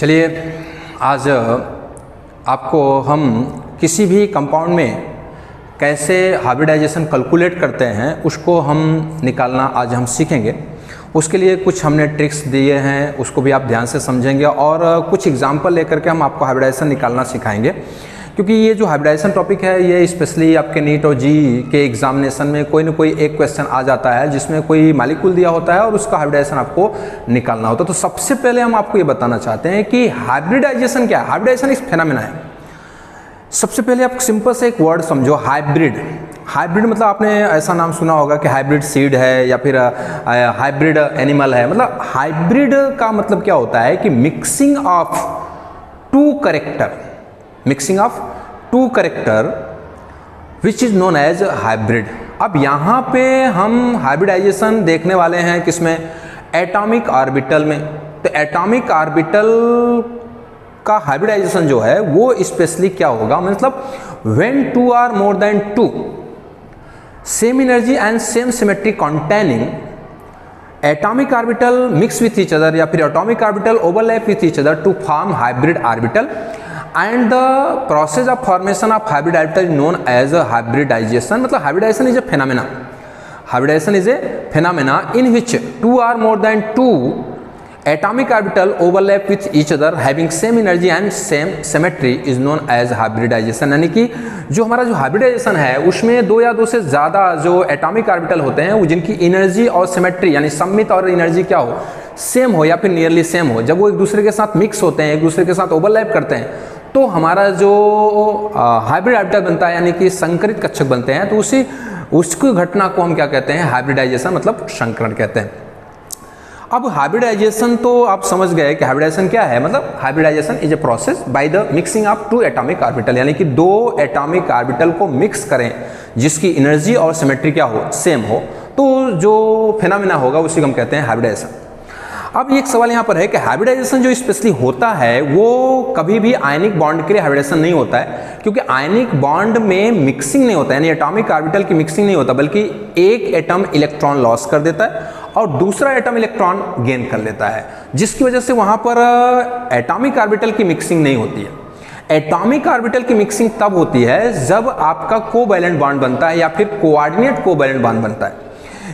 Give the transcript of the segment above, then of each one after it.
चलिए आज आपको हम किसी भी कंपाउंड में कैसे हाइब्रिडाइजेशन कैलकुलेट करते हैं उसको हम निकालना आज हम सीखेंगे। उसके लिए कुछ हमने ट्रिक्स दिए हैं, उसको भी आप ध्यान से समझेंगे और कुछ एग्जांपल लेकर के हम आपको हाइब्रिडाइजेशन निकालना सिखाएंगे। क्योंकि ये जो हाइब्रिडाइजेशन टॉपिक है ये स्पेशली आपके नीट और जी के एग्जामिनेशन में कोई ना कोई एक क्वेश्चन आ जाता है जिसमें कोई मालिक्यूल दिया होता है और उसका हाइब्रिडाइजेशन आपको निकालना होता है। तो सबसे पहले हम आपको ये बताना चाहते हैं कि हाइब्रिडाइजेशन क्या है। हाइब्रिडाइजेशन एक फेनोमेना है। सबसे पहले आप सिंपल से एक वर्ड समझो, हाइब्रिड। हाइब्रिड मतलब आपने ऐसा नाम सुना होगा कि हाइब्रिड सीड है या फिर हाइब्रिड एनिमल है। मतलब हाइब्रिड का मतलब क्या होता है कि mixing of two character, mixing of two character which is known as hybrid. अब यहाँ पे हम हाइब्रिडाइजेशन देखने वाले हैं किसमें, एटॉमिक ऑर्बिटल में। तो एटॉमिक ऑर्बिटल का हाइब्रिडाइजेशन जो है वो स्पेशली क्या होगा, मतलब when two or more than two same energy and same symmetry containing atomic orbital mix with each other या फिर atomic orbital overlap with each other to form hybrid orbital and the process of formation of hybrid orbital is known as a hybridization. मतलब hybridization is a phenomena. Hybridization is a phenomena in which two or more than two atomic orbital overlap with each other having same energy and same symmetry is known as hybridization. यानी कि जो हमारा जो hybridization है उसमें दो या दो से ज़्यादा जो atomic orbital होते हैं वो जिनकी energy और symmetry यानी सममित और energy क्या हो, सेम हो या फिर नियरली सेम हो, जब वो एक दूसरे के साथ मिक्स होते हैं, एक दूसरे के साथ ओवरलैप करते हैं तो हमारा जो हाइब्रिड ऑर्बिटल बनता है यानी कि संकरित कक्षक बनते हैं। तो उसकी घटना को हम क्या कहते हैं, हाइब्रिडाइजेशन मतलब संकरण कहते हैं। अब हाइब्रिडाइजेशन तो आप समझ गए कि हाइब्रिडाइजेशन क्या है। मतलब hybridization is a process by the mixing of two atomic orbital, यानी कि दो एटॉमिक ऑर्बिटल को मिक्स करें जिसकी एनर्जी और सिमेट्री क्या हो, सेम हो, तो जो फेनोमेना होगा उसी को हम कहते हैं हाइब्रिडाइजेशन। अब एक सवाल यहाँ पर है कि हाइब्रिडाइजेशन जो स्पेशली होता है वो कभी भी आयनिक बॉन्ड के लिए हाइब्रिडाइजेशन नहीं होता है, क्योंकि आयनिक बॉन्ड में मिक्सिंग नहीं होता है, यानी एटॉमिक ऑर्बिटल की मिक्सिंग नहीं होता, बल्कि एक एटम इलेक्ट्रॉन लॉस कर देता है और दूसरा एटम इलेक्ट्रॉन गेन कर लेता है, जिसकी वजह से वहाँ पर एटॉमिक ऑर्बिटल की मिक्सिंग नहीं होती है। एटॉमिक ऑर्बिटल की मिक्सिंग तब होती है जब आपका कोवैलेंट बॉन्ड बनता है या फिर कोऑर्डिनेट कोवैलेंट बॉन्ड बनता है।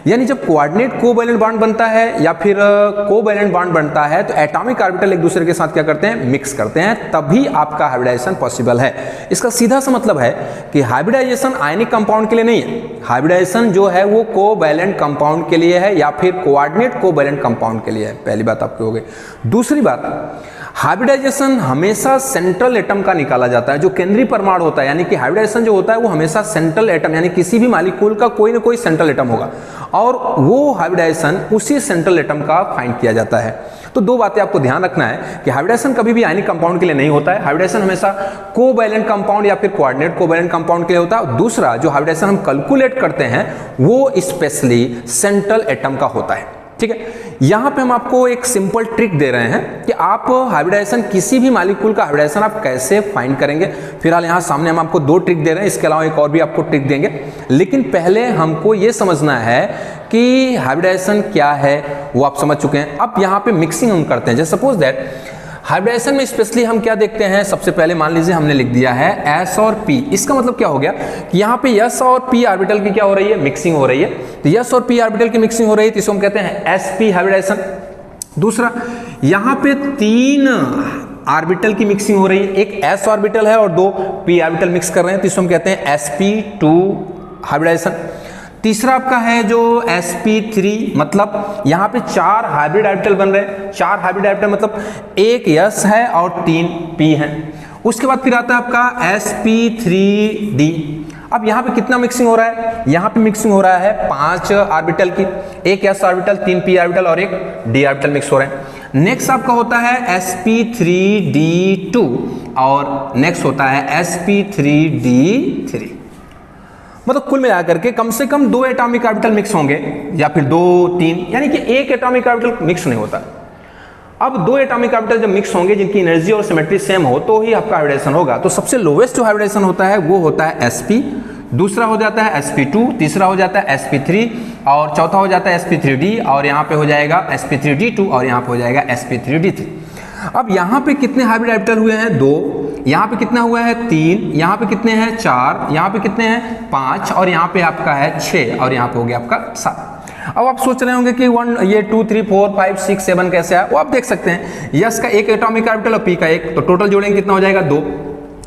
यानी जब कोऑर्डिनेट कोवैलेंट बॉन्ड बनता है या फिर कोवैलेंट बॉन्ड बनता है तो एटॉमिक ऑर्बिटल एक दूसरे के साथ क्या करते हैं, मिक्स करते हैं, तभी आपका हाइब्रिडाइजेशन पॉसिबल है। इसका सीधा सा मतलब है कि हाइब्रिडाइजेशन आयनिक कंपाउंड के लिए नहीं है। हाइब्रिडाइजेशन जो है वो कोवैलेंट कंपाउंड के लिए है या फिर कोऑर्डिनेट कोवैलेंट कंपाउंड के लिए है। पहली बात आपकी हो गई। दूसरी बात, हाइब्रिडाइजेशन हमेशा सेंट्रल एटम का निकाला जाता है, जो केंद्रीय परमाणु होता है। यानी कि हाइब्रिडाइजेशन जो होता है वो हमेशा सेंट्रल एटम यानी किसी भी मॉलिक्यूल का कोई ना कोई सेंट्रल एटम होगा और वो हाइब्रिडाइजेशन उसी सेंट्रल एटम का फाइंड किया जाता है। तो दो बातें आपको ध्यान रखना है कि हाइब्रिडाइजेशन कभी भी आयनिक कंपाउंड के लिए नहीं होता है। हाइब्रिडाइजेशन हमेशा कोवैलेंट कंपाउंड या फिर कोऑर्डिनेट कोवैलेंट कंपाउंड के लिए होता है। और दूसरा जो हाइब्रिडाइजेशन हम कैलकुलेट करते हैं वो स्पेशली सेंट्रल एटम का होता है। ठीक है, यहाँ पे हम आपको एक सिंपल ट्रिक दे रहे हैं कि आप हाइब्रिडाइजेशन किसी भी मॉलिक्यूल का हाइब्रिडाइजेशन आप कैसे फाइंड करेंगे। फिलहाल यहाँ सामने हम आपको दो ट्रिक दे रहे हैं, इसके अलावा एक और भी आपको ट्रिक देंगे, लेकिन पहले हमको ये समझना है कि हाइब्रिडाइजेशन क्या है वो आप समझ चुके हैं। अब यहाँ पे मिक्सिंग हम करते हैं। जैसे सपोज दैट हाइब्रिडाइजेशन में स्पेशली हम क्या देखते हैं, सबसे पहले मान लीजिए हमने लिख दिया है S और P। इसका मतलब क्या हो गया कि यहाँ पे S और P ऑर्बिटल की क्या हो रही है, मिक्सिंग हो रही है। तो S और P ऑर्बिटल की मिक्सिंग हो रही है तो इसको हम कहते हैं sp हाइब्रिडाइजेशन। दूसरा, यहाँ पे तीन ऑर्बिटल की मिक्सिंग हो रही है, एक s ऑर्बिटल है और दो p ऑर्बिटल मिक्स कर रहे हैं तो इसको हम कहते हैं sp2 हाइब्रिडाइजेशन। तीसरा आपका है जो sp3, मतलब यहाँ पे चार हाइब्रिड ऑर्बिटल बन रहे हैं। चार हाइब्रिड ऑर्बिटल मतलब एक s है और तीन p हैं। उसके बाद फिर आता है आपका sp3d। अब यहाँ पे कितना मिक्सिंग हो रहा है, यहाँ पे मिक्सिंग हो रहा है 5 ऑर्बिटल की, एक s ऑर्बिटल, 3 p ऑर्बिटल और एक d ऑर्बिटल मिक्स हो रहे हैं। नेक्स्ट आपका होता है sp3d2 और नेक्स्ट होता है sp3d3। मतलब कुल मिलाकर के कम से कम दो एटॉमिक ऑर्बिटल मिक्स होंगे या फिर दो तीन, यानी कि एक एटॉमिक ऑर्बिटल मिक्स नहीं होता। अब दो एटॉमिक ऑर्बिटल जब मिक्स होंगे जिनकी एनर्जी और सिमेट्री सेम हो तो ही आपका हाइब्रिडाइजेशन होगा। तो सबसे लोवेस्ट जो हाइब्रिडाइजेशन होता है वो होता है sp, दूसरा हो जाता है sp2, तीसरा हो जाता है sp3 और चौथा हो जाता है sp3d और यहाँ पे हो जाएगा sp3d2 और यहाँ पे हो जाएगा sp3d3। अब यहाँ पे कितने हाइब्रिड ऑर्बिटल हुए हैं? 2, यहाँ पे कितना हुआ है? 3, यहाँ पे कितने हैं? 4, यहाँ पे कितने हैं? 5 और यहाँ पे आपका है 6 और यहाँ पे हो गया आपका 7। अब आप सोच रहे होंगे कि 2 3 4 5 6 7 कैसे आया? वो आप देख सकते हैं, यस का एक एटॉमिक ऑर्बिटल और पी का एक, तो टोटल जोड़ेंगे कितना हो जाएगा? 2।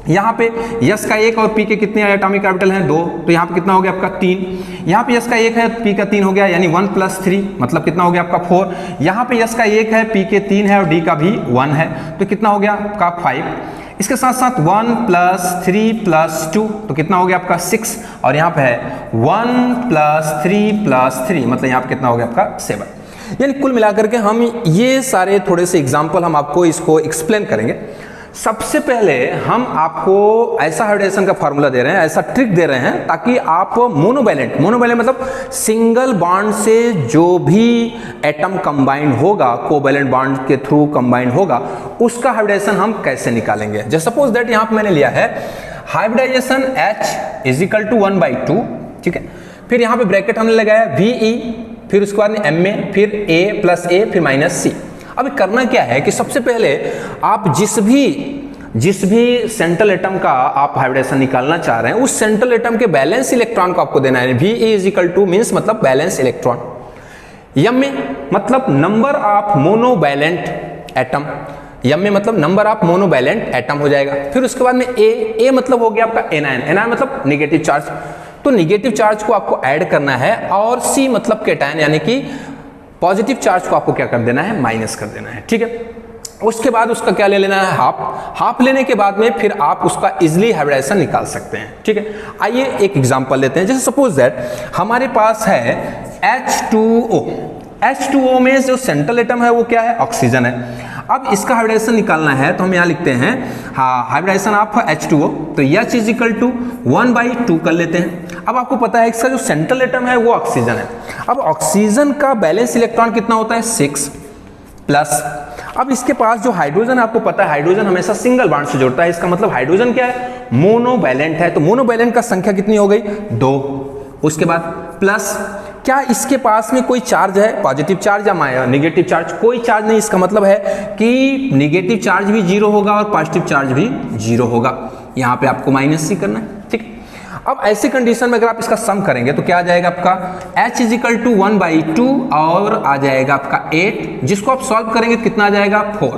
यहाँ पे यस का एक और पी के कितने एटॉमिक ऑर्बिटल हैं? 2, तो यहाँ पे कितना हो गया आपका? 3। यहाँ पे यस का एक है, पी का 3 हो गया, यानी 1 + 3 मतलब कितना हो गया आपका? 4। यहाँ पे यस का एक है, पी के 3 है और डी का भी 1 है, तो कितना हो गया आपका? 5। इसके साथ साथ 1 + 3 + 2 तो कितना हो गया आपका? 6 और यहाँ पे है 1 + 3 + 3 मतलब यहाँ पे कितना हो गया आपका? 7। यानी कुल मिलाकर के हम ये सारे थोड़े से एग्जाम्पल हम आपको इसको एक्सप्लेन करेंगे। सबसे पहले हम आपको ऐसा हाइब्रिडाइजेशन का फार्मूला दे रहे हैं, ऐसा ट्रिक दे रहे हैं ताकि आप मोनोवैलेंट मतलब सिंगल बॉन्ड से जो भी एटम कंबाइन होगा, कोवैलेंट बॉन्ड के थ्रू कंबाइन होगा, उसका हाइब्रिडाइजेशन हम कैसे निकालेंगे। जैसे सपोज दैट यहाँ पे मैंने लिया है हाइब्रिडाइजेशन H = 1/2, ठीक है। फिर यहाँ पे ब्रैकेट हमने लगाया VE, फिर उसके बाद में MA, फिर A + A, फिर -C। अब करना क्या है कि सबसे पहले आप जिस भी सेंट्रल एटम का आप हाइब्रिडेशन निकालना चाह रहे हैं, उस सेंट्रल एटम के बैलेंस इलेक्ट्रॉन को आपको देना है। VE = मीन्स मतलब बैलेंस इलेक्ट्रॉन, MA मतलब number of monovalent atom, MA मतलब नंबर ऑफ मोनोवैलेंट एटम हो जाएगा। फिर उसके बाद में A मतलब हो गया आपका एनायन मतलब निगेटिव चार्ज, तो निगेटिव चार्ज को आपको ऐड करना है, और C मतलब कैटायन यानी कि पॉजिटिव चार्ज को आपको क्या कर देना है? माइनस कर देना है, ठीक है। उसके बाद उसका क्या ले लेना है? हाफ लेने के बाद में फिर आप उसका इजिली हाइब्रिडाइजेशन निकाल सकते हैं, ठीक है। आइए एक एग्जांपल लेते हैं। जैसे सपोज दैट हमारे पास है H2O में जो सेंट्रल एटम है वो क्या है? ऑक्सीजन है। अब इसका हाइब्रिडाइजेशन निकालना है तो हम यहाँ लिखते हैं हाइब्रिडाइजेशन ऑफ H2O, तो H = 1/2 कर लेते हैं। अब आपको पता है इसका जो सेंट्रल एटम है वो ऑक्सीजन है। अब ऑक्सीजन का बैलेंस इलेक्ट्रॉन कितना होता है? 6 प्लस। अब इसके पास जो हाइड्रोजन है, आपको पता है हाइड्रोजन हमेशा सिंगल बॉन्ड से जुड़ता है, इसका मतलब हाइड्रोजन क्या है? मोनोवैलेंट है, तो मोनोवैलेंट का संख्या कितनी हो गई? 2। उसके बाद प्लस, क्या इसके पास में कोई चार्ज है? पॉजिटिव चार्ज या नेगेटिव चार्ज? कोई चार्ज नहीं, इसका मतलब है कि नेगेटिव चार्ज भी 0 होगा और पॉजिटिव चार्ज भी 0 होगा। यहाँ पे आपको -C करना है, ठीक। अब ऐसे कंडीशन में अगर आप इसका सम करेंगे तो क्या आ जाएगा आपका? H = 1/2 और आ जाएगा आपका 8, जिसको आप सॉल्व करेंगे कितना आ जाएगा? 4।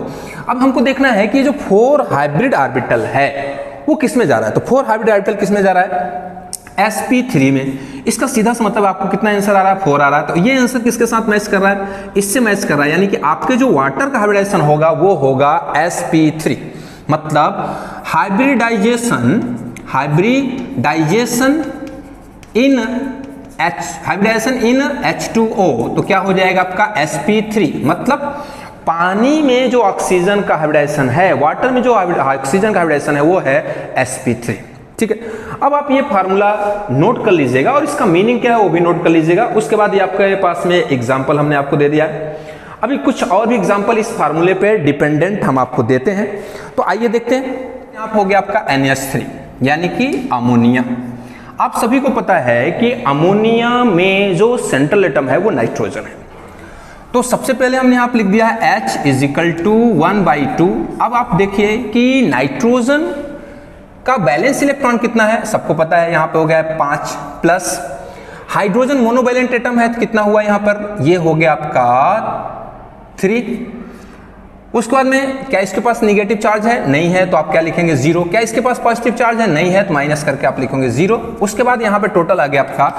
अब हमको देखना है कि जो 4 हाइब्रिड ऑर्बिटल है वो किस में जा रहा है। तो 4 हाइब्रिड ऑर्बिटल किस में जा रहा है? sp3 में। इसका सीधा सा मतलब आपको कितना आंसर आ रहा है? 4 आ रहा है। तो ये आंसर किसके साथ मैच कर रहा है? इससे मैच कर रहा है, यानी कि आपके जो वाटर का हाइब्रिडाइजेशन होगा वो होगा sp3, मतलब हाइब्रिडाइजेशन इन H2O, तो क्या हो जाएगा आपका? sp3, मतलब पानी में जो ऑक्सीजन का हाइब्रिडाइजेशन है, वाटर में जो ऑक्सीजन का हाइब्रिडाइजेशन है वो है sp3, ठीक है। अब आप ये फार्मूला नोट कर लीजिएगा और इसका मीनिंग क्या है वो भी नोट कर लीजिएगा। उसके बाद ये आपके पास में एग्जाम्पल हमने आपको दे दिया है। अभी कुछ और भी एग्जाम्पल इस फार्मूले पे डिपेंडेंट हम आपको देते हैं, तो आइए देखते हैं। यहाँ हो गया आपका NH3 यानी कि अमोनिया। आप सभी को पता है कि अमोनिया में जो सेंट्रल एटम है वो नाइट्रोजन है, तो सबसे पहले हमने यहाँ पे लिख दिया है H = 1/2। अब आप देखिए कि नाइट्रोजन का बैलेंस इलेक्ट्रॉन कितना है? सबको पता है, यहाँ पे हो गया 5 प्लस। हाइड्रोजन मोनोवैलेंट एटम है तो कितना हुआ यहाँ पर? ये हो गया आपका 3। उसके बाद में क्या इसके पास नेगेटिव चार्ज है? नहीं है, तो आप क्या लिखेंगे? 0। क्या इसके पास पॉजिटिव चार्ज है? नहीं है, तो माइनस करके आप लिखेंगे 0। उसके बाद यहाँ पे टोटल आ गया आपका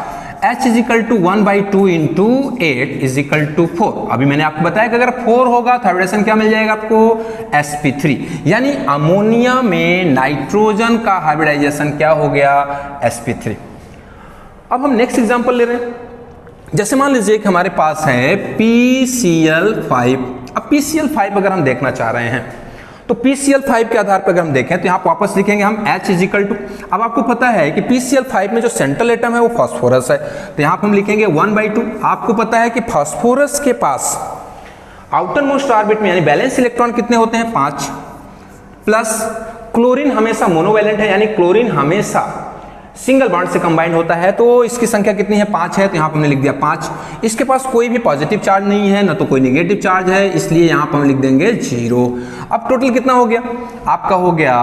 H = 1/2 × 8 = 4। अभी मैंने आपको बताया कि अगर 4 होगा तो हाइब्रिडेशन क्या मिल जाएगा आपको? sp3, यानी अमोनिया में नाइट्रोजन का हाइब्रिडाइजेशन क्या हो गया? sp3। अब हम नेक्स्ट एग्जांपल ले रहे हैं। जैसे मान लीजिए कि हमारे पास है PCl5। अब PCl5 अगर हम देखना चाह रहे हैं तो PCl5 के आधार पर अगर हम देखें तो यहाँ वापस लिखेंगे हम H = अब आपको पता है कि PCl5 में जो सेंट्रल एटम है वो फास्फोरस है, तो यहाँ पर हम लिखेंगे 1/2। आपको पता है कि फास्फोरस के पास आउटर मोस्ट ऑर्बिट में यानी बैलेंस इलेक्ट्रॉन कितने होते हैं? 5 प्लस। क्लोरीन हमेशा मोनोवैलेंट है, यानी क्लोरीन हमेशा सिंगल बॉन्ड से कंबाइंड होता है। तो इसकी संख्या कितनी है, 5 है, तो यहाँ पर हमने लिख दिया 5। इसके पास कोई भी पॉजिटिव चार्ज नहीं है, ना तो कोई नेगेटिव चार्ज है, इसलिए यहाँ पर हम लिख देंगे 0। अब टोटल कितना हो गया, आपका हो गया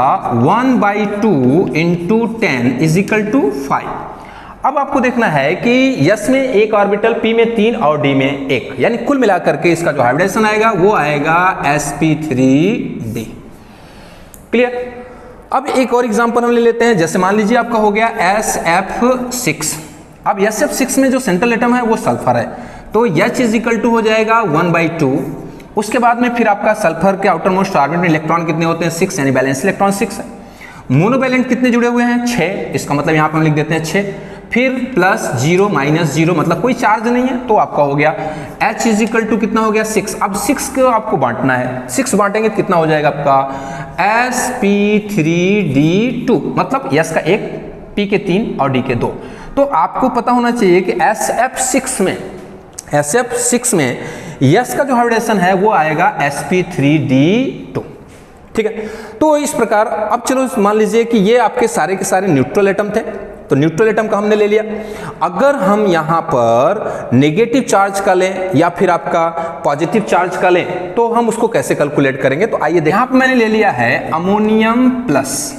1/2 × 10 = 5। अब आपको देखना है कि यस में एक ऑर्बिटल, पी में 3 और डी में 1, यानी कुल मिलाकर के इसका जो हाइब्रिडेशन आएगा वो आएगा sp3d। क्लियर। अब एक और एग्जांपल हम ले लेते हैं, जैसे मान लीजिए आपका हो गया SF6। अब SF6 में जो सेंट्रल एटम है वो सल्फर है, तो H = हो जाएगा 1/2। उसके बाद में फिर आपका सल्फर के आउटर मोस्ट ऑर्बिट में इलेक्ट्रॉन कितने होते हैं, 6, यानी बैलेंस इलेक्ट्रॉन 6 है। मोनोवैलेंट कितने जुड़े हुए हैं, 6, इसका मतलब यहाँ पर हम लिख देते हैं 6। फिर +0 -0 मतलब कोई चार्ज नहीं है, तो आपका हो गया H = कितना हो गया, 6। अब 6 को आपको बांटना है, 6 बांटेंगे तो कितना हो जाएगा आपका sp3d2, मतलब S का 1, P के 3 और D के 2। तो आपको पता होना चाहिए कि SF6 में S का जो हाइब्रिडेशन है वो आएगा sp3d2। ठीक है। तो इस प्रकार अब चलो मान लीजिए कि ये आपके सारे के सारे न्यूट्रल एटम थे, तो न्यूट्रल एटम का हमने ले लिया। अगर हम यहाँ पर नेगेटिव चार्ज का लें या फिर आपका पॉजिटिव चार्ज का लें तो हम उसको कैसे कैलकुलेट करेंगे, तो आइए देखिए। यहाँ पर मैंने ले लिया है अमोनियम प्लस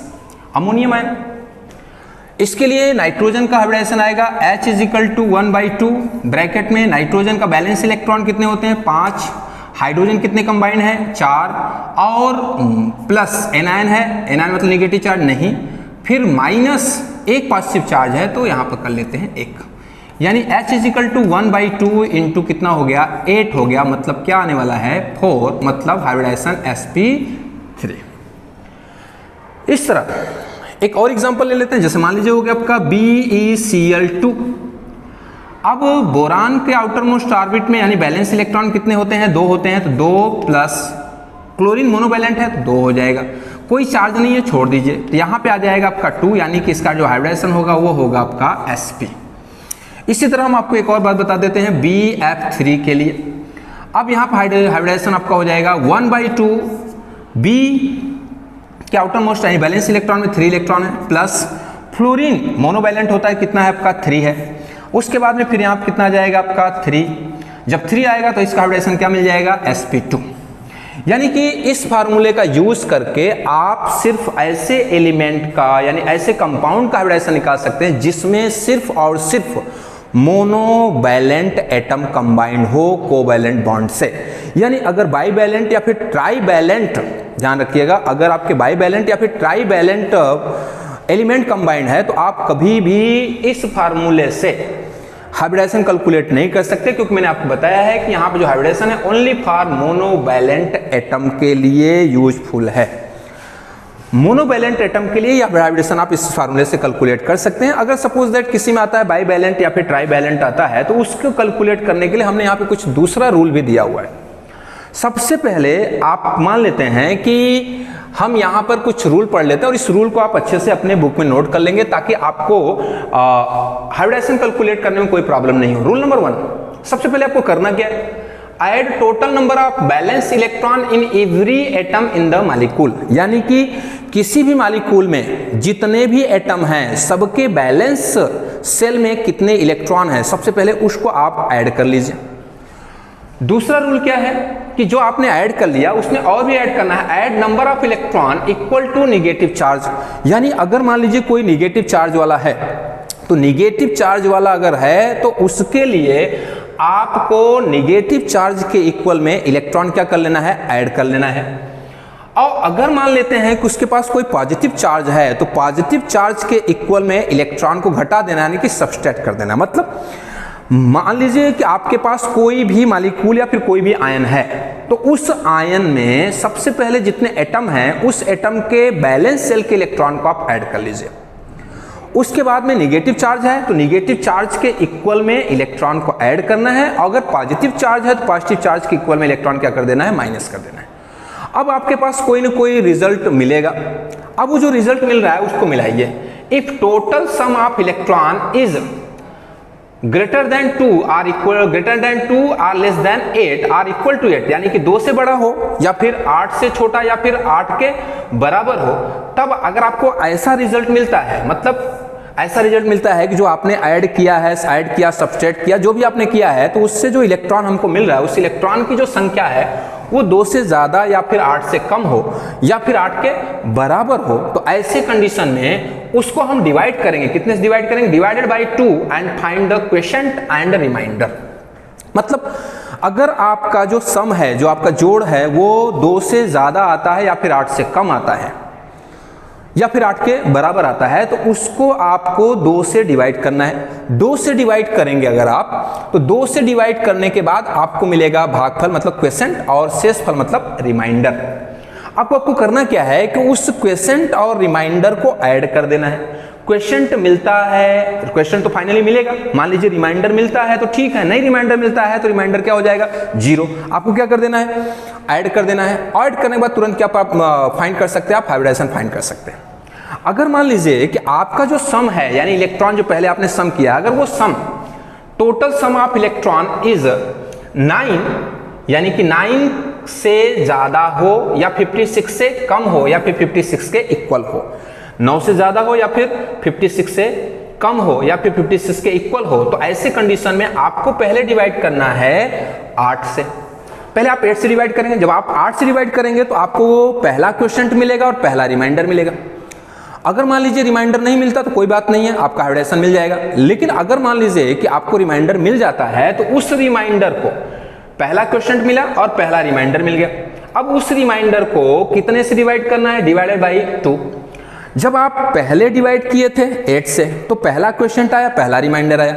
अमोनियम आयन। इसके लिए नाइट्रोजन का हाइब्रिडेशन आएगा H = 1/2, ब्रैकेट में नाइट्रोजन का बैलेंस इलेक्ट्रॉन कितने होते हैं, 5, हाइड्रोजन कितने कंबाइंड है, 4, और प्लस एनायन है, एनायन मतलब नेगेटिव चार्ज नहीं, फिर माइनस एक पॉजिटिव चार्ज है, तो यहाँ पर कर लेते हैं 1, यानी H = 1/2 × कितना हो गया, 8 हो गया, मतलब क्या आने वाला है 4, मतलब हाइब्रिडेशन sp3। इस तरह एक और एग्जांपल ले लेते हैं, जैसे मान लीजिए हो गया आपका BeCl2। अब बोरान के आउटर मोस्ट ऑर्बिट में यानी बैलेंस इलेक्ट्रॉन कितने होते हैं, 2 होते हैं, तो 2 प्लस क्लोरीन मोनोवैलेंट है तो 2 हो जाएगा, कोई चार्ज नहीं है, छोड़ दीजिए, तो यहाँ पे आ जाएगा आपका 2, यानी कि इसका जो हाइब्रिडेशन होगा वो होगा आपका sp। इसी तरह हम आपको एक और बात बता देते हैं BF3 के लिए। अब यहाँ पर हाइब्रिडेशन आपका हो जाएगा 1/2 B के आउटर मोस्ट यानी बैलेंस इलेक्ट्रॉन में 3 इलेक्ट्रॉन है, प्लस फ्लोरीन मोनोवैलेंट होता है, कितना है आपका 3 है। उसके बाद में फिर यहाँ पर कितना आ जाएगा आपका 3, जब 3 आएगा तो इसका हाइब्रिडेशन क्या मिल जाएगा, sp2। यानी कि इस फार्मूले का यूज करके आप सिर्फ ऐसे एलिमेंट का यानी ऐसे कंपाउंड का हाइब्रिडेशन निकाल सकते हैं जिसमें सिर्फ और सिर्फ मोनोवैलेंट एटम कंबाइंड हो कोवैलेंट बॉन्ड से। यानी अगर बाईवैलेंट या फिर ट्राईवैलेंट, ध्यान रखिएगा, अगर आपके बाईवैलेंट या फिर ट्राईवैलेंट एलिमेंट कंबाइंड है तो आप कभी भी इस फार्मूले से हाइब्रिडेशन कैलकुलेट नहीं कर सकते, क्योंकि मैंने आपको बताया है कि यहाँ पे जो हाइब्रिडेशन है ओनली फॉर मोनोवैलेंट एटम के लिए यूजफुल है। मोनोवैलेंट एटम के लिए यह हाइब्रिडेशन आप इस फार्मूले से कैलकुलेट कर सकते हैं। अगर सपोज दैट किसी में आता है बाईवैलेंट या फिर ट्राईवैलेंट आता है तो उसको कैलकुलेट करने के लिए हमने यहाँ पे कुछ दूसरा रूल भी दिया हुआ है। सबसे पहले आप मान लेते हैं कि हम यहाँ पर कुछ रूल पढ़ लेते हैं और इस रूल को आप अच्छे से अपने बुक में नोट कर लेंगे ताकि आपको हाइब्रिडेशन कैलकुलेट करने में कोई प्रॉब्लम नहीं हो। रूल नंबर 1, सबसे पहले आपको करना क्या है, add total number of balance electron in every atom in the molecule. यानी कि किसी भी मॉलिक्यूल में जितने भी एटम हैं सबके बैलेंस सेल में कितने इलेक्ट्रॉन हैं, सबसे पहले उसको आप ऐड कर लीजिए। दूसरा रूल क्या है कि जो आपने ऐड कर लिया उसमें और भी ऐड करना है, add number of electron equal to negative charge. यानी अगर मान लीजिए कोई नेगेटिव चार्ज वाला है तो नेगेटिव चार्ज वाला अगर है तो उसके लिए आपको नेगेटिव चार्ज के इक्वल में इलेक्ट्रॉन क्या कर लेना है, ऐड कर लेना है। और अगर मान लेते हैं कि उसके पास कोई पॉजिटिव चार्ज है तो पॉजिटिव चार्ज के इक्वल में इलेक्ट्रॉन को घटा देना यानी कि सबस्ट्रैक्ट कर देना। मतलब मान लीजिए कि आपके पास कोई भी मॉलिक्यूल या फिर कोई भी आयन है तो उस आयन में सबसे पहले जितने एटम हैं उस एटम के बैलेंस सेल के इलेक्ट्रॉन को आप ऐड कर लीजिए। उसके बाद में नेगेटिव चार्ज है तो नेगेटिव चार्ज के इक्वल में इलेक्ट्रॉन को ऐड करना है, अगर पॉजिटिव चार्ज है तो पॉजिटिव चार्ज के इक्वल में इलेक्ट्रॉन क्या कर देना है, माइनस कर देना है। अब आपके पास कोई ना कोई रिजल्ट मिलेगा। अब वो जो रिजल्ट मिल रहा है उसको मिलाइए। If total sum of electron is greater than 2 or equal greater than 2 or less than 8 or equal to 8, यानी कि 2 से बड़ा हो या फिर 8 से छोटा या फिर 8 के बराबर हो, तब अगर आपको ऐसा रिजल्ट मिलता है, मतलब ऐसा रिजल्ट मिलता है कि जो आपने ऐड किया सब्सट्रैक्ट किया, जो भी आपने किया है, तो उससे जो इलेक्ट्रॉन हमको मिल रहा है उस इलेक्ट्रॉन की जो संख्या है वो 2 से ज्यादा या फिर 8 से कम हो या फिर 8 के बराबर हो। तो ऐसे कंडीशन में उसको हम डिवाइड करेंगे, कितने से डिवाइड करेंगे, divided by 2 and find the quotient and remainder. मतलब अगर आपका जो सम है, जो आपका जोड़ है, वो 2 से ज्यादा आता है या फिर 8 से कम आता है या फिर 8 के बराबर आता है, तो उसको आपको 2 से डिवाइड करना है। 2 से डिवाइड करेंगे अगर आप, तो 2 से डिवाइड करने के बाद आपको मिलेगा भागफल मतलब क्वोशिएंट, और शेषफल मतलब रिमाइंडर। आपको करना क्या है कि उस क्वोशिएंट और रिमाइंडर को ऐड कर देना है। क्वोशिएंट मिलता है, क्वोशिएंट तो फाइनली मिलेगा, मान लीजिए रिमाइंडर मिलता है तो ठीक है, नहीं रिमाइंडर मिलता है तो रिमाइंडर क्या हो जाएगा, 0। आपको क्या कर देना है, ऐड कर देना है। ऐड करने के बाद तुरंत क्या फाइंड कर सकते हैं, आप हाइब्रिडाइजेशन फाइंड कर सकते हैं। अगर मान लीजिए कि आपका जो सम है, यानी इलेक्ट्रॉन जो पहले आपने सम किया, अगर वो sum total sum of electron is 9, यानी कि 9 से ज्यादा हो या 56 से कम हो या फिर 56 के इक्वल हो, 9 से ज्यादा हो या फिर 56 से कम हो या फिर 56 के इक्वल हो, तो ऐसे कंडीशन में आपको पहले डिवाइड करना है 8 से। पहले आप 8 से डिवाइड करेंगे, जब आप 8 से डिवाइड करेंगे तो आपको पहला क्वोशिएंट मिलेगा और पहला रिमाइंडर मिलेगा। अगर मान लीजिए रिमाइंडर नहीं मिलता तो कोई बात नहीं है, आपका हाइब्रिडाइजेशन मिल जाएगा। लेकिन अगर मान लीजिए कि आपको रिमाइंडर मिल जाता है तो उस रिमाइंडर को पहला क्वोशिएंट मिला और पहला रिमाइंडर मिल गया। अब उस रिमाइंडर को कितने से डिवाइड करना है, डिवाइडेड बाई 2। जब आप पहले डिवाइड किए थे 8 से, तो पहला क्वोशिएंट आया, पहला रिमाइंडर आया।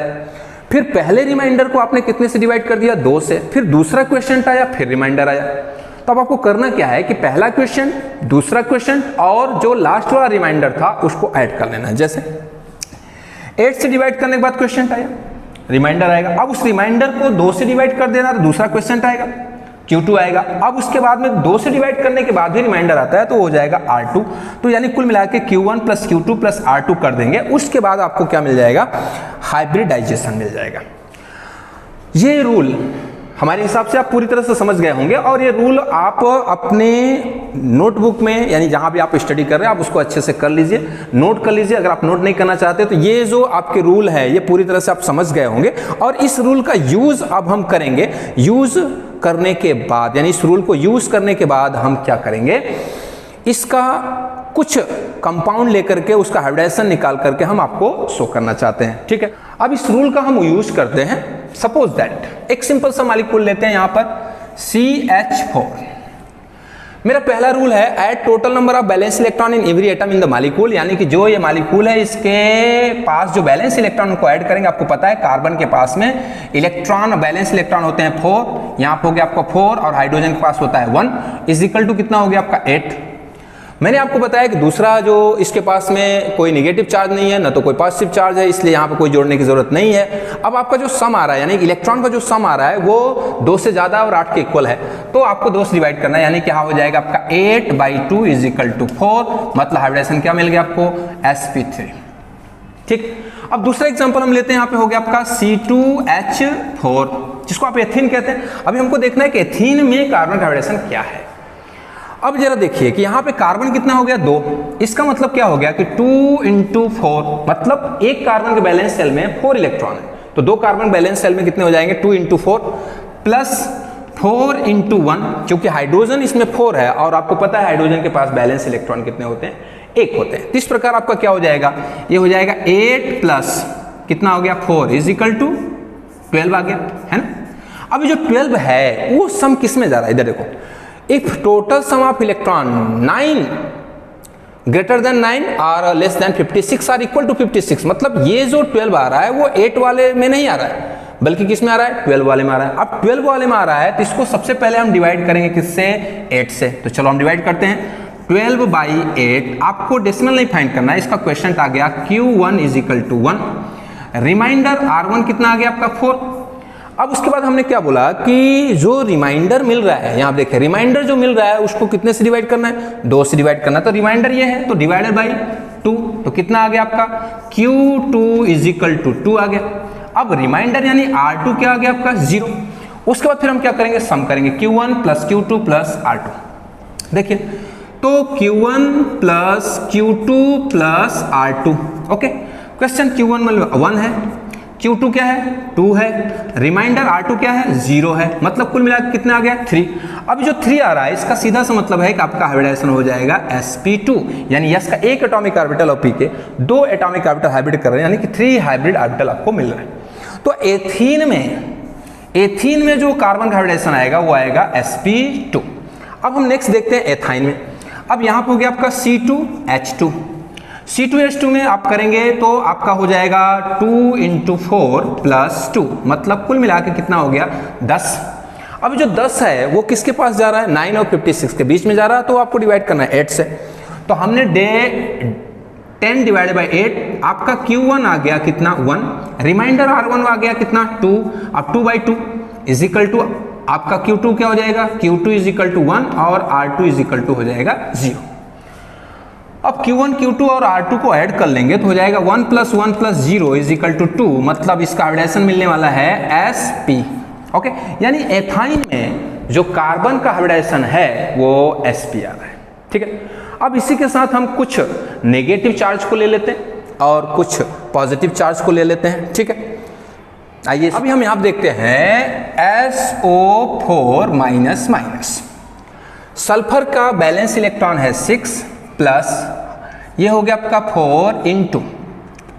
फिर पहले रिमाइंडर को आपने कितने से डिवाइड कर दिया, 2 से। फिर दूसरा क्वोशिएंट आया, फिर रिमाइंडर आया। तो अब आपको करना क्या है कि पहला क्वोशिएंट, दूसरा क्वोशिएंट और जो लास्ट वाला रिमाइंडर था उसको ऐड कर लेना है। जैसे 8 से डिवाइड करने के बाद क्वोशिएंट आया, रिमाइंडर आएगा। अब उस रिमाइंडर को 2 से डिवाइड कर देना तो दूसरा क्वोशिएंट आएगा, Q2 आएगा। अब उसके बाद में 2 से डिवाइड करने के बाद भी रिमाइंडर आता है तो हो जाएगा R2। तो यानी कुल मिला के Q1 plus Q2 plus R2 कर देंगे। उसके बाद आपको क्या मिल जाएगा, हाइब्रिडाइजेशन मिल जाएगा। ये रूल हमारे हिसाब से आप पूरी तरह से समझ गए होंगे, और ये रूल आप अपने नोटबुक में, यानी जहां भी आप स्टडी कर रहे हैं, आप उसको अच्छे से कर लीजिए, नोट कर लीजिए। अगर आप नोट नहीं करना चाहते तो ये जो आपके रूल है ये पूरी तरह से आप समझ गए होंगे। और इस रूल का यूज अब हम करेंगे। यूज करने के बाद, यानी इस रूल को यूज करने के बाद हम क्या करेंगे, इसका कुछ कंपाउंड लेकर के उसका हाइब्रिडाइजेशन निकाल करके हम आपको शो करना चाहते हैं। ठीक है, अब इस रूल का हम यूज करते हैं। सपोज दैट एक सिंपल सा मॉलिक्यूल लेते हैं यहां पर CH4। मेरा पहला रूल है add total number of balance electron in every atom in the molecule, यानी कि जो ये मॉलिक्यूल है इसके पास जो बैलेंस इलेक्ट्रॉन को ऐड करेंगे। आपको पता है कार्बन के पास में इलेक्ट्रॉन, बैलेंस इलेक्ट्रॉन होते हैं 4, यहाँ पे हो गया आपका 4, और हाइड्रोजन के पास होता है 1, इज इक्वल टू कितना हो गया आपका 8। मैंने आपको बताया कि दूसरा जो इसके पास में कोई नेगेटिव चार्ज नहीं है, ना तो कोई पॉजिटिव चार्ज है, इसलिए यहाँ पे कोई जोड़ने की जरूरत नहीं है। अब आपका जो सम आ रहा है, यानी इलेक्ट्रॉन का जो सम आ रहा है वो 2 से ज्यादा और 8 के इक्वल है, तो आपको 2 से डिवाइड करना है, यानी क्या हो जाएगा आपका 8/2 इज इक्वल टू 4। मतलब हाइब्रिडाइजेशन क्या मिल गया आपको, sp3। ठीक, अब दूसरा एग्जांपल हम लेते हैं। यहाँ पे हो गया आपका C2H4, जिसको आप एथीन कहते हैं। अभी हमको देखना है कि एथीन में कार्बन का हाइब्रिडाइजेशन क्या है। अब जरा देखिए कि यहाँ पे कार्बन कितना हो गया, 2। इसका मतलब क्या हो गया कि 2 × 4, मतलब एक कार्बन के बैलेंस सेल में 4 इलेक्ट्रॉन है, तो 2 कार्बन बैलेंस सेल में कितने हो जाएंगे, 2 × 4 प्लस 4 × 1, क्योंकि हाइड्रोजन इसमें 4 है और आपको पता है हाइड्रोजन के पास बैलेंस इलेक्ट्रॉन कितने होते हैं, 1 होते हैं। इस प्रकार आपका क्या हो जाएगा, ये हो जाएगा 8 प्लस कितना हो गया 4 इज इक्वल टू 12 आ गया, है ना। अब जो 12 है वो सम किस में जा रहा है, इधर देखो, if total sum of electron 9 greater than 9 और less than 56 are equal to 56, मतलब ये जो 12 आ रहा है वो 8 वाले में नहीं आ रहा है, बल्कि किस में आ रहा है, 12 वाले में आ रहा है। अब 12 वाले में आ रहा है तो इसको सबसे पहले हम डिवाइड करेंगे किससे, 8 से। तो चलो हम डिवाइड करते हैं। 12/8, आपको डेसिमल नहीं फाइंड करना है, इसका क्वेश्चन आ गया Q1 is equal to 1, reminder R1 कितना आ गया आपका 4। अब उसके बाद हमने क्या बोला कि जो रिमाइंडर मिल रहा है, यहां देखिए रिमाइंडर जो मिल रहा है उसको कितने से डिवाइड करना है, 2 से डिवाइड करना है। तो रिमाइंडर ये है तो डिवाइडेड बाई 2, तो कितना आ गया आपका Q2 इज इक्वल टू 2 आ गया। अब रिमाइंडर यानी R2 क्या आ गया आपका 0। उसके बाद फिर हम क्या करेंगे, सम करेंगे Q1 plus Q2 plus R2। देखिए तो Q1 plus Q2 plus R2, okay. Question Q1 में 1 है, Q2 क्या है 2 है, रिमाइंडर R2 क्या है 0 है, मतलब कुल मिलाकर कितना आ गया 3। अब जो 3 आ रहा है इसका सीधा सा मतलब है कि आपका हाइब्रिडाइजेशन हो जाएगा sp2, यानी यस का एक एटॉमिक ऑर्बिटल और p के 2 एटॉमिक ऑर्बिटल हाइब्रिड कर रहे हैं, यानी कि 3 हाइब्रिड ऑर्बिटल आपको मिल रहा है। तो एथीन में जो कार्बन का हाइब्रिडाइजेशन आएगा वो आएगा sp2। अब हम नेक्स्ट देखते हैं एथाइन में। अब यहाँ पे हो गया आपका C2H2, C2H2 में आप करेंगे तो आपका हो जाएगा 2 × 4 + 2, मतलब कुल मिला के कितना हो गया 10। अब जो 10 है वो किसके पास जा रहा है 9 और 56 के बीच में जा रहा है, तो आपको डिवाइड करना है 8 से। तो हमने 10 डिवाइडेड बाई 8, आपका Q1 आ गया कितना 1, रिमाइंडर R1 आ गया कितना 2, अब 2/2 इज इक्वल टू आपका Q2 क्या हो जाएगा, Q2 इज इक्वल टू 1 और R2 इज इक्वल टू हो जाएगा 0। अब Q1, Q2 और R2 को ऐड कर लेंगे तो हो जाएगा 1 + 1 + 0 इज इक्वल टू 2, मतलब इसका हाइब्रिडाइजेशन मिलने वाला है sp। ओके, यानी एथाइन में जो कार्बन का हाइब्रिडाइजेशन है वो sp आ रहा है। ठीक है, अब इसी के साथ हम कुछ नेगेटिव चार्ज को ले लेते हैं और कुछ पॉजिटिव चार्ज को ले लेते हैं। ठीक है, आइए अभी हम यहाँ देखते हैं SO4-, सल्फर का बैलेंस इलेक्ट्रॉन है 6 प्लस ये हो गया आपका 4 ×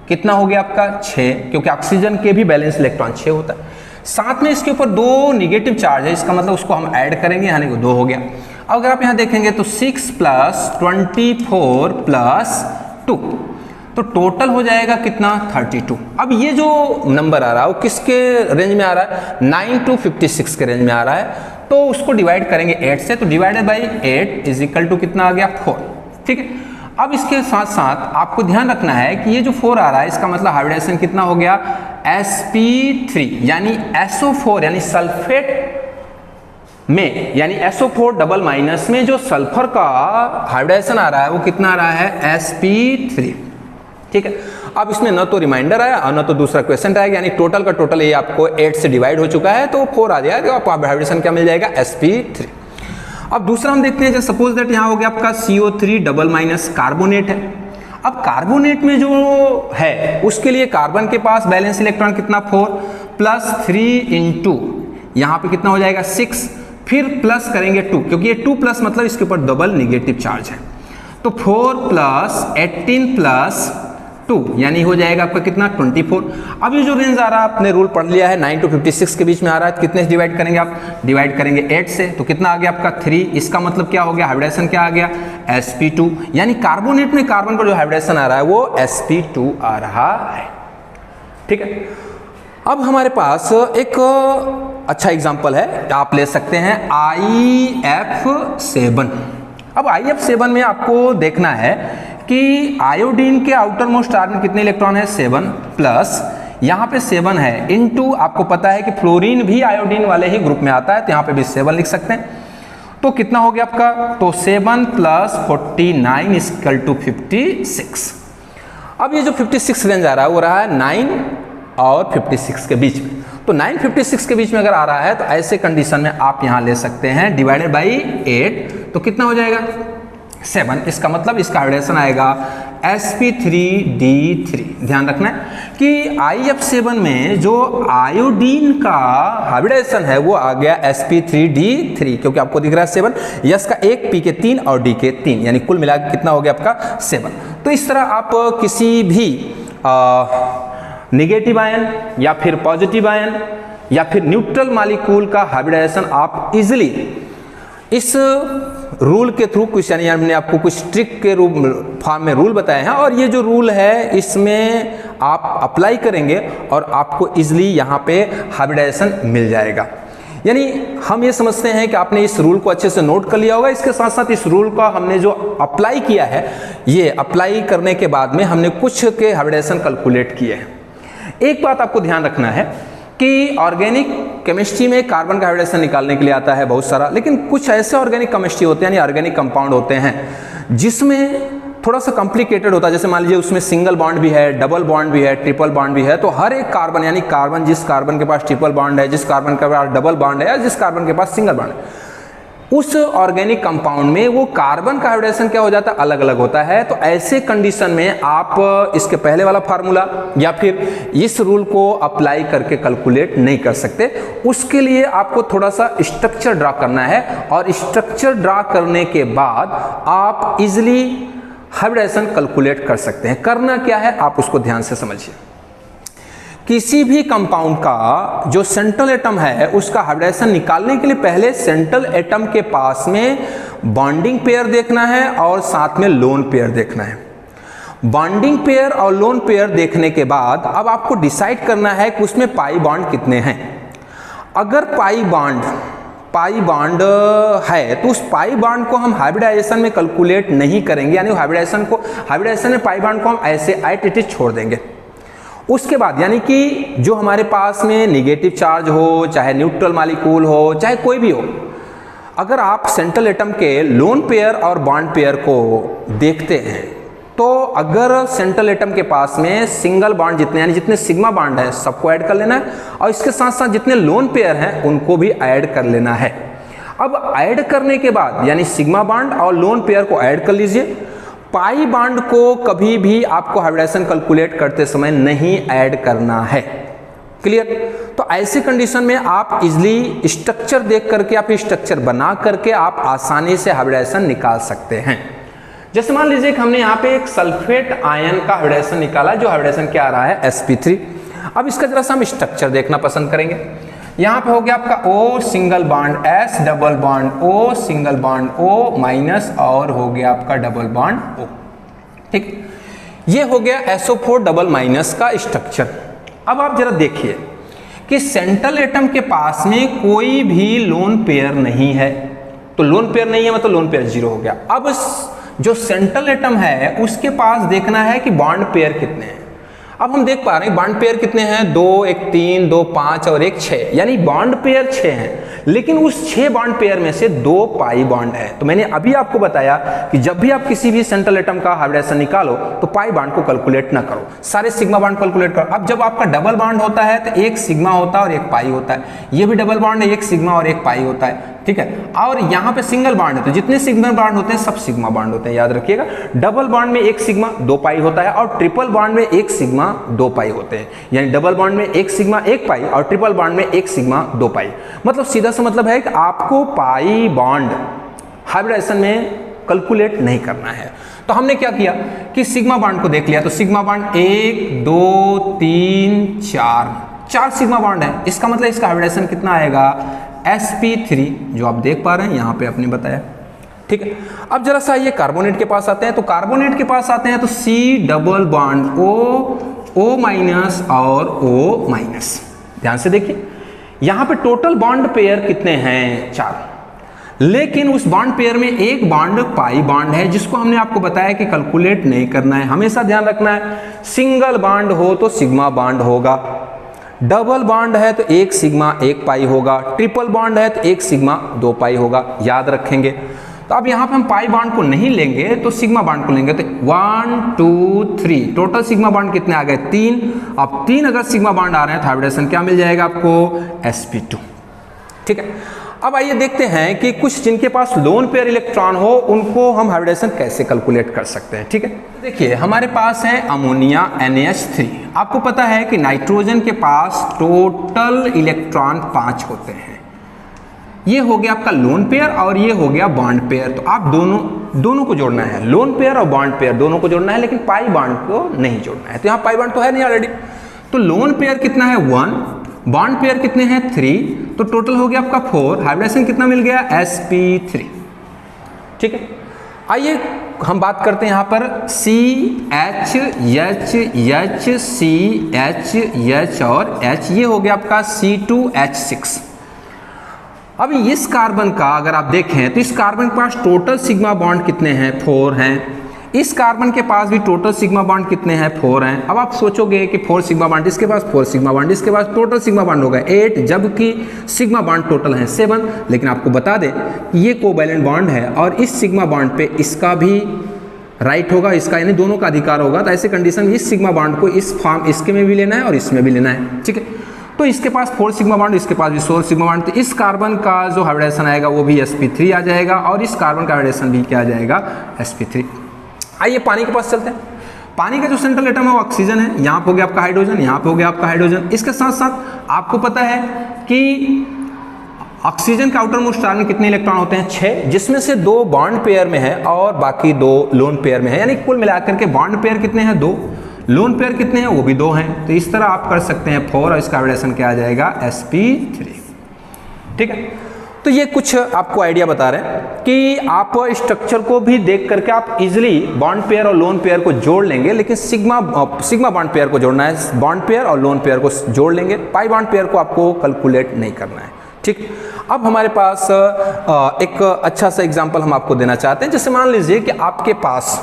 कितना हो गया आपका 6, क्योंकि ऑक्सीजन के भी बैलेंस इलेक्ट्रॉन 6 होता है। साथ में इसके ऊपर 2 निगेटिव चार्ज है, इसका मतलब उसको हम ऐड करेंगे, यानी कि 2 हो गया। अब अगर आप यहाँ देखेंगे तो 6 + 24 + 2, तो टोटल हो जाएगा कितना 32। अब ये जो नंबर आ रहा है वो किसके रेंज में आ रहा है 9 to 56 के रेंज में आ रहा है, तो उसको डिवाइड करेंगे 8 से, तो divided by 8 is equal to कितना आ गया 4। ठीक है, अब इसके साथ साथ आपको ध्यान रखना है कि ये जो 4 आ रहा है इसका मतलब हाइब्रिडाइजेशन कितना हो गया sp3, यानी SO4 यानी सल्फेट में, यानी SO4 में जो सल्फर का हाइब्रिडाइजेशन आ रहा है वो कितना आ रहा है sp3। ठीक है, अब इसमें न तो रिमाइंडर आया और न तो दूसरा क्वेश्चन आएगा, यानी टोटल का टोटल ये आपको 8 से डिवाइड हो चुका है, तो 4 आ जाएगा, तो आपको हाइब्रिडेशन क्या मिल जाएगा sp3। अब दूसरा हम देखते हैं, जैसे सपोज दैट यहाँ हो गया आपका CO3 कार्बोनेट है। अब कार्बोनेट में जो है उसके लिए कार्बन के पास बैलेंस इलेक्ट्रॉन कितना 4 + 3 × यहाँ पे कितना हो जाएगा 6, फिर प्लस करेंगे 2, क्योंकि ये 2+ मतलब इसके ऊपर डबल निगेटिव चार्ज है, तो 4 + 18 + 2 यानी हो जाएगा आपका कितना 24। अब ये जो रेंज आ रहा है आपने रूल पढ़ लिया है 9 to 56 के बीच में आ रहा है, कितने से डिवाइड करेंगे आप, डिवाइड करेंगे 8 से, तो कितना आ गया आपका 3। इसका मतलब क्या हो गया हाइब्रिडेशन क्या आ गया sp2, यानी कार्बोनेट में कार्बन पर जो हाइब्रिडेशन आ रहा है वो sp2 आ रहा है। ठीक है, अब हमारे पास एक अच्छा एग्जांपल है, आप ले सकते हैं IF7। अब IF7 में आपको देखना है कि आयोडीन के आउटर मोस्ट स्टार में कितने इलेक्ट्रॉन है 7 प्लस यहाँ पे 7 है इनटू, आपको पता है कि फ्लोरीन भी आयोडीन वाले ही ग्रुप में आता है, तो यहाँ पे भी 7 लिख सकते हैं। तो कितना हो गया आपका, तो 7 + 49 = 56। अब ये जो 56 रेंज आ रहा है वो रहा है 9 और 56 के बीच में, तो 9-56 के बीच में अगर आ रहा है तो ऐसे कंडीशन में आप यहाँ ले सकते हैं डिवाइडेड बाई 8, तो कितना हो जाएगा 7। इसका मतलब इसका हाइब्रिडेशन आएगा sp3d3। ध्यान रखना है कि IF7 में जो आयोडीन का हाइब्रिडेशन है वो आ गया sp3d3, क्योंकि आपको दिख रहा है 7, यस का 1, p के 3 और d के 3, यानी कुल मिलाकर कितना हो गया आपका 7। तो इस तरह आप किसी भी नेगेटिव आयन या फिर पॉजिटिव आयन या फिर न्यूट्रल मॉलिक्यूल का हाइब्रिडाइजेशन आप इजिली इस रूल के थ्रू, कुछ यानी हमने आपको कुछ ट्रिक के रूप फॉर्म में रूल बताए हैं, और ये जो रूल है इसमें आप अप्लाई करेंगे और आपको इजिली यहाँ पे हाइब्रिडाइजेशन मिल जाएगा। यानी हम ये समझते हैं कि आपने इस रूल को अच्छे से नोट कर लिया होगा। इसके साथ साथ इस रूल का हमने जो अप्लाई किया है, ये अप्लाई करने के बाद में हमने कुछ के हाइब्रिडेशन कैलकुलेट किए हैं। एक बात आपको ध्यान रखना है कि ऑर्गेनिक केमिस्ट्री में कार्बन का हाइब्रिडेशन निकालने के लिए आता है बहुत सारा, लेकिन कुछ ऐसे ऑर्गेनिक केमिस्ट्री होते हैं यानी ऑर्गेनिक कंपाउंड होते हैं जिसमें थोड़ा सा कॉम्प्लिकेटेड होता है। जैसे मान लीजिए उसमें सिंगल बॉन्ड भी है, डबल बॉन्ड भी है, ट्रिपल बॉन्ड भी है, तो हर एक कार्बन यानी कार्बन जिस कार्बन के पास ट्रिपल बॉन्ड है, जिस कार्बन के पास डबल बॉन्ड है या जिस कार्बन के पास सिंगल बॉन्ड है, उस ऑर्गेनिक कंपाउंड में वो कार्बन का हाइब्रिडाइजेशन क्या हो जाता है, अलग अलग होता है। तो ऐसे कंडीशन में आप इसके पहले वाला फार्मूला या फिर इस रूल को अप्लाई करके कैलकुलेट नहीं कर सकते। उसके लिए आपको थोड़ा सा स्ट्रक्चर ड्रा करना है, और स्ट्रक्चर ड्रा करने के बाद आप इजिली हाइब्रिडाइजेशन कैलकुलेट कर सकते हैं। करना क्या है आप उसको ध्यान से समझिए। किसी भी कंपाउंड का जो सेंट्रल एटम है उसका हाइब्रिडाइजेशन निकालने के लिए पहले सेंट्रल एटम के पास में बॉन्डिंग पेयर देखना है और साथ में लोन पेयर देखना है। बॉन्डिंग पेयर और लोन पेयर देखने के बाद अब आपको डिसाइड करना है कि उसमें पाई बॉन्ड कितने हैं। अगर पाई बॉन्ड है तो उस पाई बॉन्ड को हम हाइब्रिडाइजेशन में कैलकुलेट नहीं करेंगे, यानी हाइब्रिडाइजेशन में पाई बॉन्ड को हम ऐसे एट छोड़ देंगे। उसके बाद यानी कि जो हमारे पास में निगेटिव चार्ज हो, चाहे न्यूट्रल मॉलिक्यूल हो, चाहे कोई भी हो, अगर आप सेंट्रल एटम के लोन पेयर और बॉन्ड पेयर को देखते हैं तो अगर सेंट्रल एटम के पास में सिंगल बॉन्ड जितने यानी जितने सिग्मा बॉन्ड है सबको ऐड कर लेना है, और इसके साथ साथ जितने लोन पेयर हैं उनको भी ऐड कर लेना है। अब ऐड करने के बाद यानी सिग्मा बॉन्ड और लोन पेयर को ऐड कर लीजिए। पाई बॉन्ड को कभी भी आपको हाइब्रिडाइजेशन कैलकुलेट करते समय नहीं ऐड करना है। क्लियर? तो ऐसी कंडीशन में आप इजिली स्ट्रक्चर देख करके आप स्ट्रक्चर बना करके आप आसानी से हाइब्रिडाइजेशन निकाल सकते हैं। जैसे मान लीजिए कि हमने यहाँ पे एक सल्फेट आयन का हाइब्रिडाइजेशन निकाला, जो हाइब्रिडाइजेशन क्या आ रहा है sp3। अब इसका जरा सा हम स्ट्रक्चर देखना पसंद करेंगे। यहाँ पे हो गया आपका O single bond, S double bond, O single bond, O minus, और हो गया आपका डबल बॉन्ड O। ठीक, ये हो गया SO4 डबल माइनस का स्ट्रक्चर। अब आप जरा देखिए कि सेंट्रल एटम के पास में कोई भी लोन पेयर नहीं है, तो लोन पेयर नहीं है मतलब लोन पेयर 0 हो गया। अब जो सेंट्रल एटम है उसके पास देखना है कि बॉन्ड पेयर कितने हैं। अब हम देख पा रहे हैं बॉन्ड पेयर कितने हैं, 2, एक 3, 2 5 और एक 6, यानी बॉन्ड पेयर 6 हैं। लेकिन उस 6 बॉन्ड पेयर में से 2 पाई बॉन्ड है। तो मैंने अभी आपको बताया कि जब भी आप किसी भी सेंट्रल एटम का हाइब्रिडाइजेशन निकालो तो पाई बॉन्ड को कैलकुलेट ना करो, सारे सिग्मा बॉन्ड कैलकुलेट करो। अब जब आपका डबल बॉन्ड होता है तो एक सिग्मा होता है और एक पाई होता है। ये भी डबल बॉन्ड है, एक सिग्मा और एक पाई होता है। ठीक है, और यहाँ पे सिंगल बॉन्ड है तो जितने सिग्मा बॉन्ड होते हैं सब सिग्मा बॉन्ड होते हैं, याद रखिएगा। डबल बॉन्ड में एक सिग्मा 2 पाई होता है, और ट्रिपल बॉन्ड में एक सिग्मा 2 पाई होते हैं। यानी डबल बॉन्ड में एक सिग्मा 1 पाई और ट्रिपल बॉन्ड में एक सिग्मा 2 पाई। मतलब सीधा सा मतलब है कि आपको पाई बॉन्ड हाइब्रिडाइजेशन में कैलकुलेट नहीं करना है। तो हमने क्या किया कि सिग्मा बॉन्ड को देख लिया, तो सिग्मा बॉन्ड 1 2 3 4 सिग्मा बॉन्ड है। इसका मतलब इसका हाइब्रिडाइजेशन कितना आएगा, sp3, जो आप देख पा रहे हैं यहाँ पे आपने बताया। ठीक है, अब जरा सा ये कार्बोनेट के पास आते हैं। तो कार्बोनेट के पास आते हैं तो C double bond O minus और O माइनस। ध्यान से देखिए यहाँ पे टोटल बॉन्ड पेयर कितने हैं, 4, लेकिन उस बॉन्ड पेयर में एक बॉन्ड पाई बॉन्ड है, जिसको हमने आपको बताया कि कैलकुलेट नहीं करना है। हमेशा ध्यान रखना है सिंगल बॉन्ड हो तो सिग्मा बॉन्ड होगा, डबल बॉन्ड है तो एक सिग्मा 1 पाई होगा, ट्रिपल बॉन्ड है तो एक सिग्मा 2 पाई होगा, याद रखेंगे। तो अब यहाँ पे हम पाई बॉन्ड को नहीं लेंगे तो सिग्मा बॉन्ड को लेंगे। तो 1 2 3 टोटल सिग्मा बॉन्ड कितने आ गए, 3। अब 3 अगर सिग्मा बॉन्ड आ रहे हैं तो हाइब्रिडेशन क्या मिल जाएगा आपको, sp2। ठीक है, अब आइए देखते हैं कि कुछ जिनके पास लोन पेयर इलेक्ट्रॉन हो उनको हम हाइब्रिडेशन कैसे कैलकुलेट कर सकते हैं। ठीक है, देखिए हमारे पास है अमोनिया NH3। आपको पता है कि नाइट्रोजन के पास टोटल इलेक्ट्रॉन 5 होते हैं। ये हो गया आपका लोन पेयर और ये हो गया बॉन्ड पेयर। तो आप दोनों को जोड़ना है, लोन पेयर और बॉन्ड पेयर दोनों को जोड़ना है, लेकिन पाई बॉन्ड को नहीं जोड़ना है। तो यहाँ पाई बॉन्ड तो है नहीं ऑलरेडी। तो लोन पेयर कितना है 1, बॉन्ड पेयर कितने हैं 3, तो टोटल हो गया आपका 4। हाइब्रिडेशन कितना मिल गया, sp3। ठीक है, आइए हम बात करते हैं यहाँ पर CH H CH H और H, ये हो गया आपका C2H6। अब इस कार्बन का अगर आप देखें तो इस कार्बन के पास टोटल सिग्मा बॉन्ड कितने हैं, 4 हैं। इस कार्बन के पास भी टोटल सिग्मा बॉन्ड कितने हैं, 4 हैं। अब आप सोचोगे कि 4 सिग्मा बॉन्ड, इसके पास 4 सिग्मा बॉन्ड, इसके पास टोटल सिग्मा बॉन्ड होगा 8, जबकि सिग्मा बॉन्ड टोटल है 7। लेकिन आपको बता दें कि ये कोवैलेंट बॉन्ड है और इस सिग्मा बॉन्ड पे इसका भी राइट होगा, इसका यानी दोनों का अधिकार होगा। तो ऐसे कंडीशन में इस सिग्मा बॉन्ड को इस फॉर्म इसके में भी लेना है और इसमें भी लेना है। ठीक है, तो इसके पास 4 सिग्मा बॉन्ड, इसके पास भी 4 सिग्मा बॉन्ड, तो इस कार्बन का जो हाइब्रिडाइजेशन आएगा वो भी sp3 आ जाएगा और इस कार्बन का हाइब्रिडाइजेशन भी क्या आ जाएगा, sp3। आइए पानी के पास चलते हैं। पानी का जो सेंट्रल एटम है वो ऑक्सीजन है, यहाँ पे हो गया आपका हाइड्रोजन, यहाँ पे हो गया आपका हाइड्रोजन। इसके साथ साथ आपको पता है कि ऑक्सीजन के आउटर मोस्ट स्टार में कितने इलेक्ट्रॉन होते हैं, 6, जिसमें से 2 बॉन्ड पेयर में है और बाकी 2 लोन पेयर में है, यानी कुल मिलाकर के बॉन्ड पेयर कितने हैं, 2, लोन पेयर कितने हैं, वो भी 2 हैं। तो इस तरह आप कर सकते हैं 4 और इसका हाइब्रिडाइजेशन क्या आ जाएगा, sp3। ठीक है, तो ये कुछ आपको आइडिया बता रहे हैं कि आप स्ट्रक्चर को भी देख करके आप इजीली बॉन्ड पेयर और लोन पेयर को जोड़ लेंगे, लेकिन सिग्मा बॉन्ड पेयर को जोड़ना है, बॉन्ड पेयर और लोन पेयर को जोड़ लेंगे, पाई बॉन्ड पेयर को आपको कैलकुलेट नहीं करना है। ठीक, अब हमारे पास एक अच्छा सा एग्जांपल हम आपको देना चाहते हैं। जैसे मान लीजिए कि आपके पास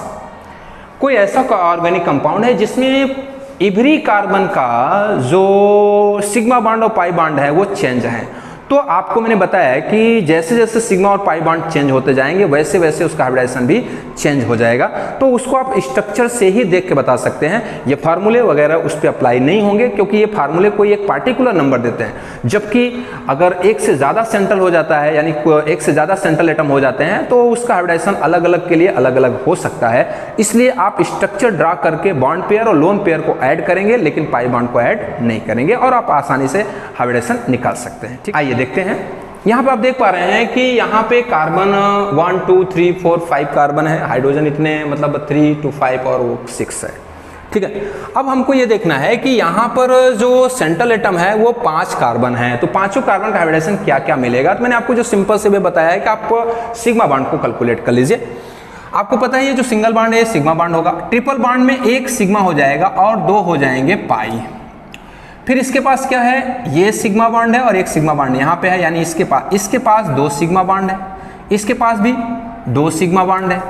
कोई ऐसा ऑर्गेनिक कंपाउंड है जिसमें इवरी कार्बन का जो सिग्मा बॉन्ड और पाई बॉन्ड है वो चेंज है। तो आपको मैंने बताया कि जैसे जैसे सिग्मा और पाई बॉन्ड चेंज होते जाएंगे वैसे वैसे उसका हाइब्रिडाइजेशन भी चेंज हो जाएगा। तो उसको आप स्ट्रक्चर से ही देख के बता सकते हैं, ये फार्मूले वगैरह उस पर अप्लाई नहीं होंगे क्योंकि ये फार्मूले कोई एक पार्टिकुलर नंबर देते हैं। जबकि अगर एक से ज़्यादा सेंट्रल हो जाता है, यानी एक से ज़्यादा सेंट्रल एटम हो जाते हैं, तो उसका हाइब्रिडाइजेशन अलग अलग के लिए अलग अलग हो सकता है। इसलिए आप स्ट्रक्चर ड्रा करके बॉन्ड पेयर और लोन पेयर को ऐड करेंगे, लेकिन पाई बॉन्ड को ऐड नहीं करेंगे और आप आसानी से हाइब्रिडाइजेशन निकाल सकते हैं। ठीक, आइए देखते हैं। यहाँ पे आप देख पा रहे हैं कि यहाँ पे कार्बन 1 2 3 4 5 कार्बन है, हाइड्रोजन इतने मतलब 3 to 5 और वो 6 है। ठीक है, अब हमको ये देखना है कि यहाँ पर जो सेंट्रल एटम है वो 5 कार्बन है, तो पांचों कार्बन का हाइब्रिडाइजेशन क्या क्या मिलेगा। तो मैंने आपको जो सिंपल से भी बताया है कि आप सिग्मा बॉन्ड को कैलकुलेट कर लीजिए। आपको पता है ये जो सिंगल बॉन्ड है सिग्मा बॉन्ड होगा, ट्रिपल बॉन्ड में 1 सिग्मा हो जाएगा और 2 हो जाएंगे पाई। फिर इसके पास क्या है, ये सिग्मा बॉन्ड है और एक सिग्मा बॉन्ड यहाँ पे है, यानी इसके पास 2 सिग्मा बॉन्ड है, इसके पास भी 2 सिग्मा बॉन्ड है,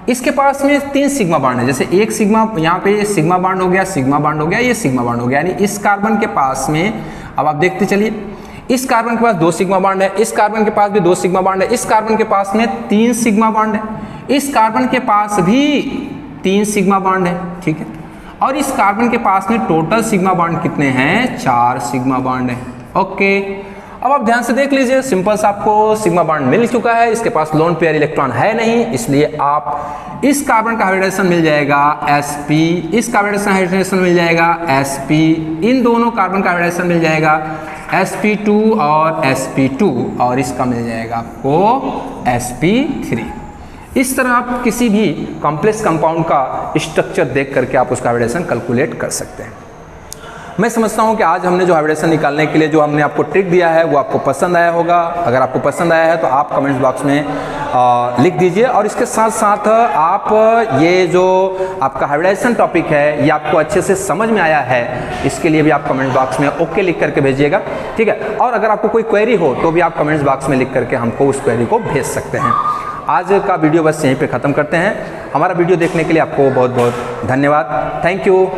इसके पास में 3 सिग्मा बॉन्ड है। जैसे एक सिग्मा यहाँ पे सिग्मा बॉन्ड हो गया, सिग्मा बॉन्ड हो गया, ये सिग्मा बॉन्ड हो गया, यानी इस कार्बन के पास में, अब आप देखते चलिए, इस कार्बन के पास 2 सिग्मा बॉन्ड है, इस कार्बन के पास भी 2 सिग्मा बॉन्ड है, इस कार्बन के पास में 3 सिग्मा बॉन्ड है, इस कार्बन के पास भी 3 सिग्मा बॉन्ड है। ठीक है, और इस कार्बन के पास में टोटल सिग्मा बॉन्ड कितने हैं, 4 सिग्मा बॉन्ड है। ओके, अब आप ध्यान से देख लीजिए, सिंपल सा आपको सिग्मा बॉन्ड मिल चुका है, इसके पास लोन पेयर इलेक्ट्रॉन है नहीं, इसलिए आप इस कार्बन का हाइब्रिडाइजेशन मिल जाएगा sp, इस कार्बन हाइब्रिडाइजेशन मिल जाएगा sp, इन दोनों कार्बन का हाइब्रिडाइजेशन मिल जाएगा sp2 और sp2, और इसका मिल जाएगा आपको sp3। इस तरह आप किसी भी कॉम्प्लेक्स कंपाउंड का स्ट्रक्चर देख करके आप उसका हाइब्रिडाइजेशन कैलकुलेट कर सकते हैं। मैं समझता हूं कि आज हमने जो हाइब्रिडाइजेशन निकालने के लिए जो हमने आपको ट्रिक दिया है वो आपको पसंद आया होगा। अगर आपको पसंद आया है तो आप कमेंट्स बॉक्स में लिख दीजिए, और इसके साथ साथ आप ये जो आपका हाइब्रिडाइजेशन टॉपिक है ये आपको अच्छे से समझ में आया है, इसके लिए भी आप कमेंट बॉक्स में ओके लिख करके भेजिएगा। ठीक है, और अगर आपको कोई क्वेरी हो तो भी आप कमेंट्स बॉक्स में लिख करके हमको उस क्वेरी को भेज सकते हैं। आज का वीडियो बस यहीं पे ख़त्म करते हैं। हमारा वीडियो देखने के लिए आपको बहुत बहुत धन्यवाद। Thank you.